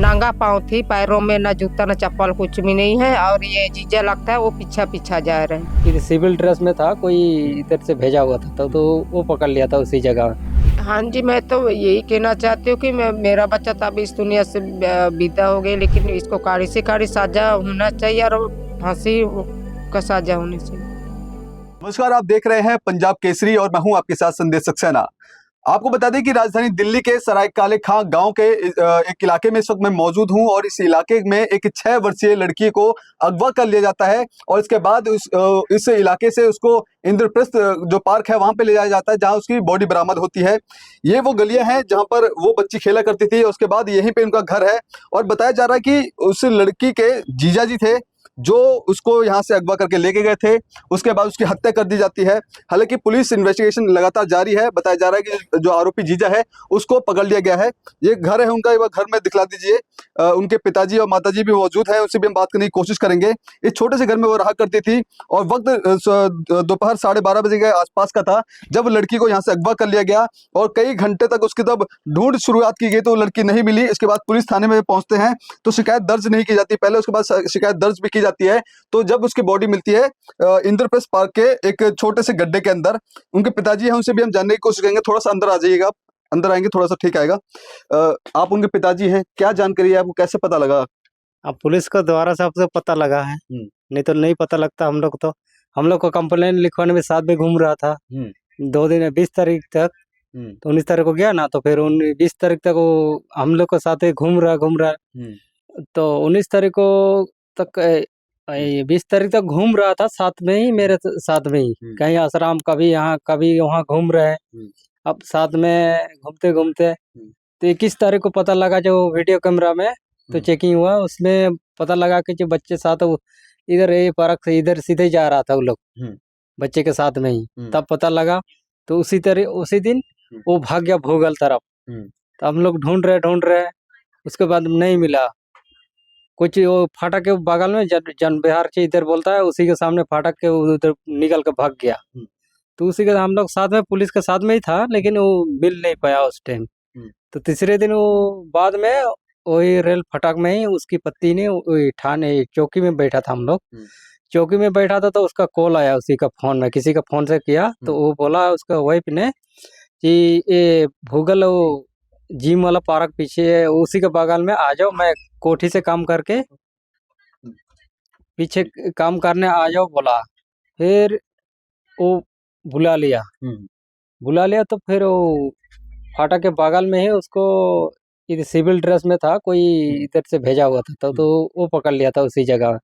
नांगा पाँव थी, पैरों में ना जूता ना चप्पल कुछ भी नहीं है। और ये जीजा लगता है वो पीछा पीछा जा रहे हैं। कि सिविल ड्रेस में था, कोई इधर से भेजा हुआ था तो वो पकड़ लिया था उसी जगह। हाँ जी, मैं तो यही कहना चाहती हूँ कि मेरा बच्चा तो अभी इस दुनिया से विदा हो गई, लेकिन इसको कड़ी से कड़ी सजा होना चाहिए और फांसी का सजा होनी चाहिए। नमस्कार, आप देख रहे हैं पंजाब केसरी और मैं हूं आपके साथ संदेश सक्सेना। आपको बता दें कि राजधानी दिल्ली के सराय काले खां गांव के एक इलाके में इस वक्त मैं मौजूद हूं और इस इलाके में एक 6 वर्षीय लड़की को अगवा कर लिया जाता है और इसके बाद इस इलाके से उसको इंद्रप्रस्थ जो पार्क है वहां पे ले जाया जाता है, जहां उसकी बॉडी बरामद होती है। ये वो गलियां हैं जहां पर वो बच्ची खेला करती थी। उसके बाद यहीं पे उनका घर है और बताया जा रहा है कि उस लड़की के जीजा जी थे जो उसको यहाँ से अगवा करके लेके गए थे। उसके बाद उसकी हत्या कर दी जाती है। हालांकि पुलिस इन्वेस्टिगेशन लगातार जारी है। बताया जा रहा है कि जो आरोपी जीजा है उसको पकड़ लिया गया है। ये घर है उनका, एक बार घर में दिखला दीजिए। उनके पिताजी और माताजी भी मौजूद हैं, उनसे भी हम बात करने की कोशिश करेंगे। इस छोटे से घर में वो रहा करती थी और वक्त दोपहर 12:30 बजे के आसपास का था जब लड़की को यहाँ से अगवा कर लिया गया और कई घंटे तक उसकी तब ढूंढ शुरुआत की गई तो लड़की नहीं मिली। इसके बाद पुलिस थाने में पहुंचते हैं तो शिकायत दर्ज नहीं की जाती पहले, उसके बाद शिकायत दर्ज भी की जाती है। तो जब उसकी बॉडी मिलती है इंद्रप्रस्थ पार्क के एक छोटे से गड्ढे के अंदर, उनके पिताजी हैं, उनसे भी हम जानने की कोशिश करेंगे। थोड़ा सा अंदर आ जाइएगा, अंदर आएंगे थोड़ा सा ठीक आएगा। आप उनके पिताजी हैं, क्या जानकारी है आपको, कैसे पता लगा? अब पुलिस को द्वारा से आपसे पता लगा है, नहीं तो नहीं पता लगता। हम लोग को कंप्लेन लिखवाने में साथ में घूम रहा था 2 दिन 20 तारीख तक। तो 19 तारीख को गया ना, तो फिर 20 तारीख तक वो हम लोग के साथ ही घूम रहा। तो 19 तारीख को तक 20 तारीख तक घूम रहा था साथ में ही, मेरे साथ में ही कहीं आश्रम, कभी यहाँ कभी वहाँ घूम रहे। अब साथ में घूमते घूमते तो 21 तारीख को पता लगा, जो वीडियो कैमरा में तो चेकिंग हुआ, उसमें पता लगा कि जो बच्चे साथ इधर ये पार्क से इधर सीधे जा रहा था वो लोग बच्चे के साथ में ही। तब पता लगा तो उसी दिन वो भाग गया भूगल तरफ। तो हम लोग ढूंढ रहे, उसके बाद नहीं मिला। कुछ वो फाटक के बगल में जन बिहार से इधर बोलता है, उसी के सामने फाटक के उधर निकल के भाग गया। तो उसी के हम लोग साथ में पुलिस के साथ में ही था, लेकिन वो मिल नहीं पाया उस टाइम। तो तीसरे दिन वो बाद में वही रेल फटक में ही उसकी पत्नी ने थाने चौकी में बैठा था, हम लोग चौकी में बैठा था, तो उसका कॉल आया उसी का फोन में, किसी का फोन से किया। तो वो बोला उसका वाइफ ने कि ये भूगल वो जिम वाला पार्क पीछे है, उसी के बगल में आ जाओ, मैं कोठी से काम करके पीछे काम करने आ जाओ बोला। फिर वो बुला लिया तो फिर वो फाटक के बगल में ही उसको इधर सिविल ड्रेस में था, कोई इधर से भेजा हुआ था तो वो पकड़ लिया था उसी जगह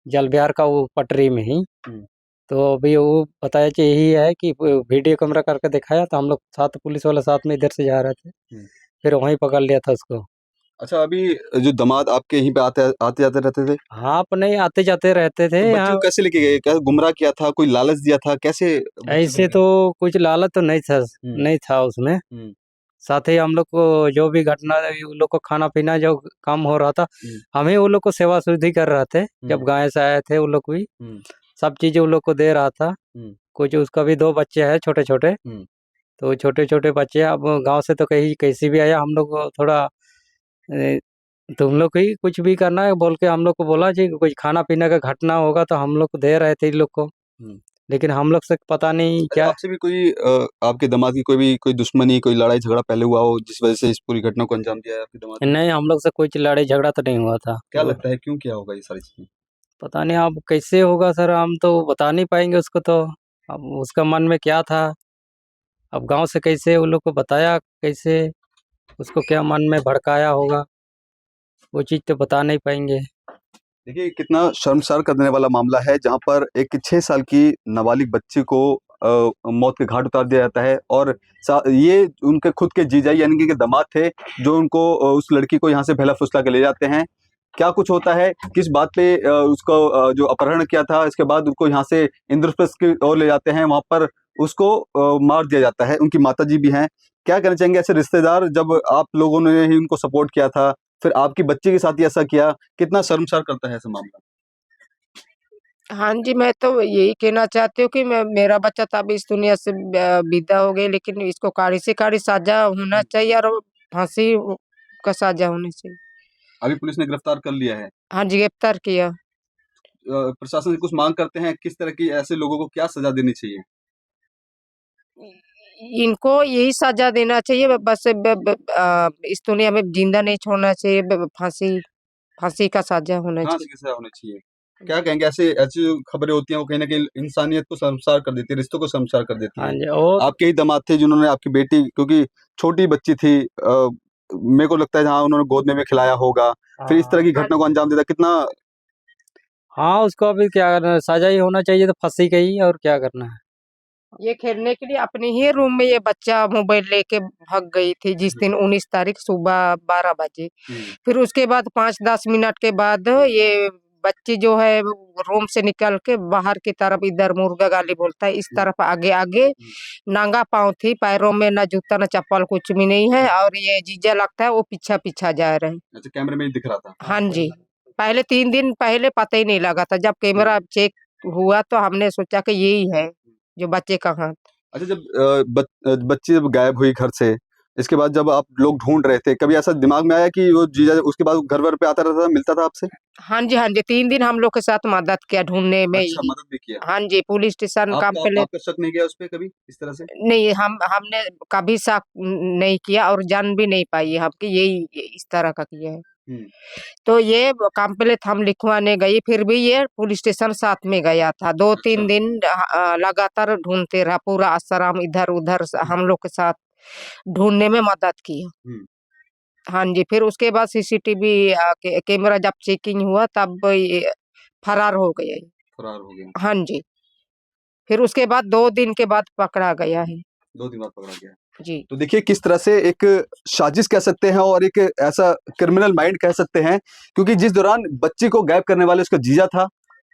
जल विहार का वो पटरी में ही। तो अभी वो बताया कि यही है कि वीडियो कैमरा करके दिखाया, तो हम लोग साथ पुलिस वाले साथ में इधर से जा रहे थे, फिर वहीं पकड़ लिया था उसको। अच्छा, अभी जो दामाद आपके यहीं पे आते जाते रहते थे? हाँ, अपने आते जाते रहते थे। तो बच्चे यहाँ को कैसे लेके गए? क्या गुमराह किया था, कोई लालच दिया था, कैसे? ऐसे तो कुछ लालच तो नहीं था उसमें। साथ ही हम लोग को जो भी घटना, उन लोग को खाना पीना जो काम हो रहा था, हमें वो लोग को सेवा शुद्धि कर रहे थे। जब गाँव से आए थे वो लोग भी सब चीज वो लोग को दे रहा था। कुछ उसका भी 2 बच्चे हैं छोटे छोटे, तो छोटे छोटे बच्चे अब गांव से तो कहीं कैसे भी आया, हम लोग को थोड़ा तुम लोग ही कुछ भी करना है बोल के हम लोग को बोला जी, कुछ खाना पीने का घटना होगा तो हम लोग को दे रहे थे इन लोग को। लेकिन हम लोग से पता नहीं क्या आपसे भी कोई आपके दामाद की कोई दुश्मनी, कोई लड़ाई झगड़ा पहले हुआ हो जिस वजह से इस पूरी घटना को अंजाम दिया है आपके दामाद ने? नहीं, हम लोग से कुछ लड़ाई झगड़ा तो नहीं हुआ था। क्या लगता है क्यों किया होगा ये सारी चीजें? पता नहीं अब कैसे होगा सर, हम तो बता नहीं पाएंगे उसको। तो अब उसका मन में क्या था, अब गांव से कैसे उन लोग को बताया, कैसे उसको क्या मन में भड़काया होगा, वो चीज़ तो बता नहीं पाएंगे। देखिए, कितना शर्मसार करने वाला मामला है जहां पर एक 6 साल की नाबालिग बच्ची को मौत के घाट उतार दिया जाता है और ये उनके खुद के जीजा यानी कि दामाद थे जो उनको उस लड़की को यहाँ से बहला फुसला के ले जाते हैं। क्या कुछ होता है, किस बात पे उसको जो अपहरण किया था, इसके बाद उनको यहाँ से इंद्रप्रस्थ की ओर ले जाते हैं, वहां पर उसको मार दिया जाता है। उनकी माताजी भी हैं। क्या कहना चाहेंगे ऐसे रिश्तेदार, जब आप लोगों ने ही उनको सपोर्ट किया था, फिर आपकी बच्ची के साथ ही ऐसा किया, कितना शर्मसार करता है ऐसा मामला? हाँ जी, मैं तो यही कहना चाहती हूँ कि मेरा बच्चा तो अभी इस दुनिया से विदा हो गई, लेकिन इसको कड़ी से कड़ी सजा होना चाहिए और फांसी का सजा होना चाहिए। अभी पुलिस ने गिरफ्तार कर लिया है। हाँ जी, गिरफ्तार किया। प्रशासन से कुछ मांग करते हैं, किस तरह की ऐसे लोगों को क्या सजा देनी चाहिए? इनको यही सजा देना चाहिए, बस इस दुनिया में जिंदा नहीं छोड़ना चाहिए, फांसी फांसी का सजा होना फांसी चाहिए। की सजा होनी चाहिए। क्या कहेंगे, ऐसे ऐसी जो खबरें होती हैं वो कहीं ना कहीं इंसानियत को शर्मसार कर देती है, रिश्तों को शर्मसार कर देती हाँ है। जी। और आपके ही दामाद थे जिन्होंने आपकी बेटी, क्योंकि छोटी बच्ची थी, मेरे को लगता है जहाँ उन्होंने गोद में भी खिलाया होगा, फिर इस तरह की हाँ घटना को अंजाम देता, कितना हाँ, उसको अभी क्या करना है, सजा ही होना चाहिए, तो फांसी का ही, और क्या करना है। ये खेलने के लिए अपने ही रूम में ये बच्चा मोबाइल लेके भाग गई थी जिस दिन 19 तारीख सुबह 12 बजे। फिर उसके बाद 5-10 मिनट के बाद ये बच्ची जो है रूम से निकल के बाहर की तरफ, इधर मुर्गा गाली बोलता है, इस तरफ आगे आगे नांगा पाँव थी, पैरों में ना जूता ना चप्पल कुछ भी नहीं है, और ये जीजा लगता है वो पीछा पीछा जा रहे हैं। अच्छा, कैमरे में ही दिख रहा था। हाँ जी, पहले 3 दिन पहले पता ही नहीं लगा था, जब कैमरा चेक हुआ तो हमने सोचा कि यही है जो बच्चे का हाथ। अच्छा, जब बच्ची जब गायब हुई घर से, इसके बाद जब आप लोग ढूंढ रहे थे, कभी ऐसा दिमाग में आया कि वो जीजा उसके बाद घर वर पे आता रहता था, मिलता था आपसे? हाँ जी, हाँ जी, 3 दिन हम लोग के साथ मदद किया ढूंढने में अच्छा, ही। मदद भी किया। हाँ जी, पुलिस स्टेशन कंप्लेंट आपका शक नहीं गया उस पे कभी इस तरह से? नहीं, हमने कभी शक नहीं किया और जान भी नहीं पाई हम कि यही इस तरह का किया है। हम्म। तो ये कंप्लेंट हम लिखवाने गई, फिर भी ये पुलिस स्टेशन साथ में गया था। 2-3 दिन लगातार ढूंढते रहा, पूरा आश्रम इधर उधर हम लोग के साथ ढूंढने में मदद की। हाँ जी, फिर उसके बाद सीसीटीवी कैमरा जब चेकिंग हुआ तब ये फरार हो गया ये। फरार हो गया। हाँ जी, फिर उसके बाद 2 दिन के बाद पकड़ा गया है। 2 दिन बाद पकड़ा गया। जी। तो देखिए किस तरह से एक साजिश कह सकते हैं और एक ऐसा क्रिमिनल माइंड कह सकते हैं, क्योंकि जिस दौरान बच्ची को गायब करने वाले उसका जीजा था,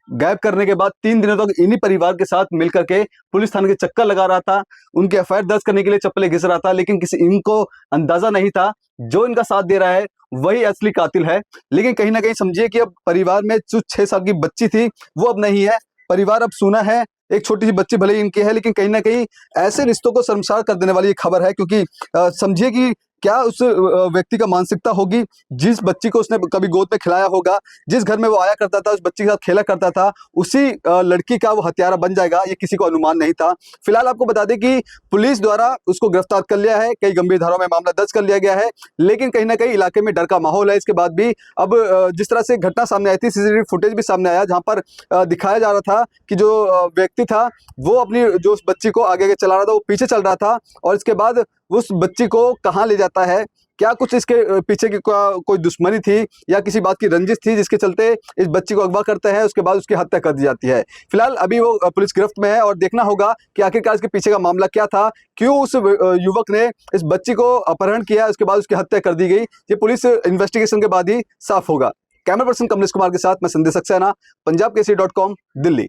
गायब करने के बाद 3 दिनों तक इन्हीं परिवार के साथ मिलकर के पुलिस थाने के चक्कर लगा रहा था, उनके एफआईआर दर्ज करने के लिए चप्पलें घिस रहा था, लेकिन किसी इनको अंदाजा नहीं था जो इनका साथ दे रहा है वही असली कातिल है। लेकिन कहीं ना कहीं समझिए कि अब परिवार में जो 6 साल की बच्ची थी वो अब नहीं है, परिवार अब सूना है। एक छोटी सी बच्ची भले ही इनकी है, लेकिन कहीं ना कहीं ऐसे रिश्तों को शर्मसार कर देने वाली ये खबर है, क्योंकि समझिए कि क्या उस व्यक्ति का मानसिकता होगी जिस बच्ची को उसने कभी गोद में खिलाया होगा, जिस घर में वो आया करता था, उस बच्ची के साथ खेला करता था, उसी लड़की का वो हत्यारा बन जाएगा, ये किसी को अनुमान नहीं था। फिलहाल आपको बता दें कि पुलिस द्वारा उसको गिरफ्तार कर लिया है, कई गंभीर धाराओं में मामला दर्ज कर लिया गया है, लेकिन कहीं ना कहीं इलाके में डर का माहौल है। इसके बाद भी अब जिस तरह से घटना सामने आई थी, सीसीटीवी फुटेज भी सामने आया जहां पर दिखाया जा रहा था कि जो व्यक्ति था वो अपनी जो उस बच्ची को आगे चला रहा था वो पीछे चल रहा था, और इसके बाद उस बच्ची को कहाँ ले जाता है, क्या कुछ इसके पीछे की कोई दुश्मनी थी या किसी बात की रंजिश थी जिसके चलते इस बच्ची को अगवा करते हैं, उसके बाद उसकी हत्या कर दी जाती है। फिलहाल अभी वो पुलिस गिरफ्त में है और देखना होगा कि आखिरकार इसके पीछे का मामला क्या था, क्यों उस युवक ने इस बच्ची को अपहरण किया, उसके बाद उसकी हत्या कर दी गई। ये पुलिस इन्वेस्टिगेशन के बाद ही साफ होगा। कैमरा पर्सन कमलेश कुमार के साथ मैं संदेश सक्सेना, पंजाब केसरी.com, दिल्ली।